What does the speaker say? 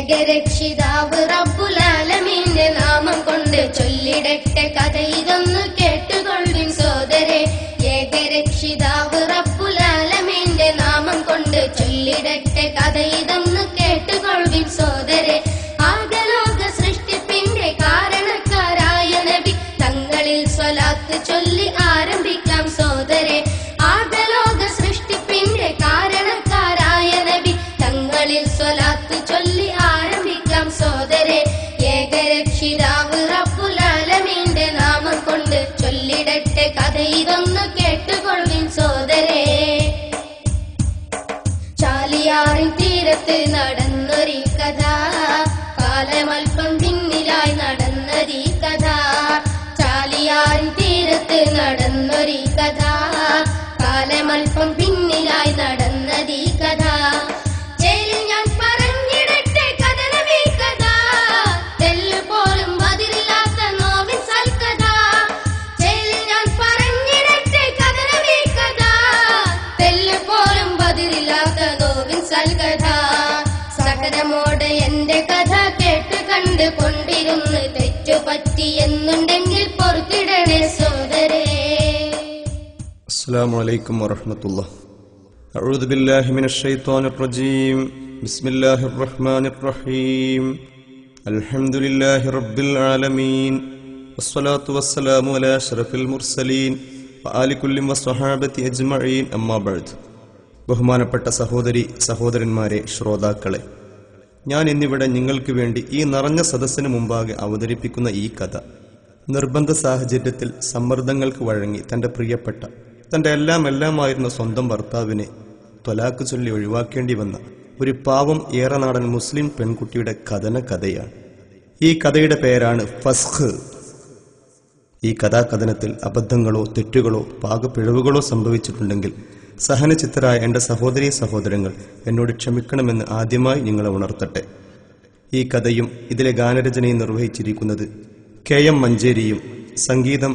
ഏകരക്ഷിതാവ് റബ്ബുൽ ആലമീന്റെ നാമം കൊണ്ട് ചൊല്ലിടട്ടെ കഥ ഇതൊന്നു കേട്ടുകൊള്ളിൻ സോദരേ. ഏകരക്ഷിതാവ് റബ്ബുൽ ആലമീന്റെ നാമം കൊണ്ട് ചൊല്ലിടട്ടെ കഥ ഇതൊന്നു കേട്ടുകൊള്ളിൻ സോദരേ. ആകലോക സൃഷ്ടിപ്പിന്റെ കാരണക്കാരായ നബി തങ്ങളിൽ സ്വലാത്ത് ചൊല്ലി ആരംഭിക്കാം സോദരേ. ആകലോക സൃഷ്ടിപ്പിന്റെ കാരണക്കാരായ നബി തങ്ങളിൽ സ്വലാത്ത് ചൊല്ലി ആരംഭിക്കാം സോദരേ. ഏകരക്ഷിതാവ് റബ്ബുൽ ആലമീന്റെ നാമം കൊണ്ട് ചൊല്ലിടട്ടെ കഥ ഇതൊന്നു കേട്ടുകൊള്ളിൻ സോദരേ. ചാലിയാറിൻ തീരത്ത് നടന്നൊരീ കഥ, കാലമൽപ്പം പിന്നിലായി നടന്നൊരീ കഥ. ചാലിയാറിൻ തീരത്ത് നടന്നൊരീ കഥ, കാലമൽപ്പം പിന്നിലായി നടന്നതീ കഥ. ജയിലിൽ ഞാൻ പറഞ്ഞിടട്ടെ കഥനമീ കഥ, തെല്ലുപോലും അതിരില്ലാത്ത നോവിൻ സൽക്കഥ. ജയിലിൽ ഞാൻ പറഞ്ഞിടട്ടെ കഥനമീ കഥ, തെല്ലുപോലും അതിരില്ലാത്ത നോവിൻ സൽക്കഥ. സകലമോട് എന്റെ കഥ കേട്ട് കണ്ട് കൊണ്ടിരുന്ന് തെറ്റുപറ്റി എന്നുണ്ടെങ്കിൽ പൊറുത്തിടണേ സോദരേ. السلام عليكم ورحمة الله. أعوذ بالله من الشيطان الرجيم. بسم الله الرحمن الرحيم. الحمد لله رب العالمين والصلاة والسلام على أشرف المرسلين وآل كل وصحابة أجمعين أما بعد. ബഹുമാനപ്പെട്ട സഹോദരി സഹോദരന്മാരെ, ശ്രോതാക്കളെ, ഞാൻ ഇന്നിവിടെ നിങ്ങൾക്ക് വേണ്ടി ഈ നിറഞ്ഞ സദസ്സിന് മുമ്പാകെ അവതരിപ്പിക്കുന്ന ഈ കഥ നിർബന്ധ സാഹചര്യത്തിൽ സമ്മർദ്ദങ്ങൾക്ക് വഴങ്ങി തന്റെ പ്രിയപ്പെട്ട, തന്റെ എല്ലാമായിരുന്ന സ്വന്തം ഭർത്താവിനെ ത്വലാഖ് ചൊല്ലി ഒഴിവാക്കേണ്ടി വന്ന ഒരു പാവം ഏറനാടൻ മുസ്ലിം പെൺകുട്ടിയുടെ കഥയാണ്. ഈ കഥയുടെ പേരാണ് ഫസ്ഖ്. ഈ കഥാകഥനത്തിൽ അബദ്ധങ്ങളോ തെറ്റുകളോ പാകപ്പിഴവുകളോ സംഭവിച്ചിട്ടുണ്ടെങ്കിൽ സഹനചിത്തരായ എന്റെ സഹോദരീ സഹോദരങ്ങൾ എന്നോട് ക്ഷമിക്കണമെന്ന് ആദ്യമായി നിങ്ങളെ ഉണർത്തട്ടെ. ഈ കഥയും ഇതിലെ ഗാനരചനയും നിർവഹിച്ചിരിക്കുന്നത് KM മഞ്ചേരിയും സംഗീതം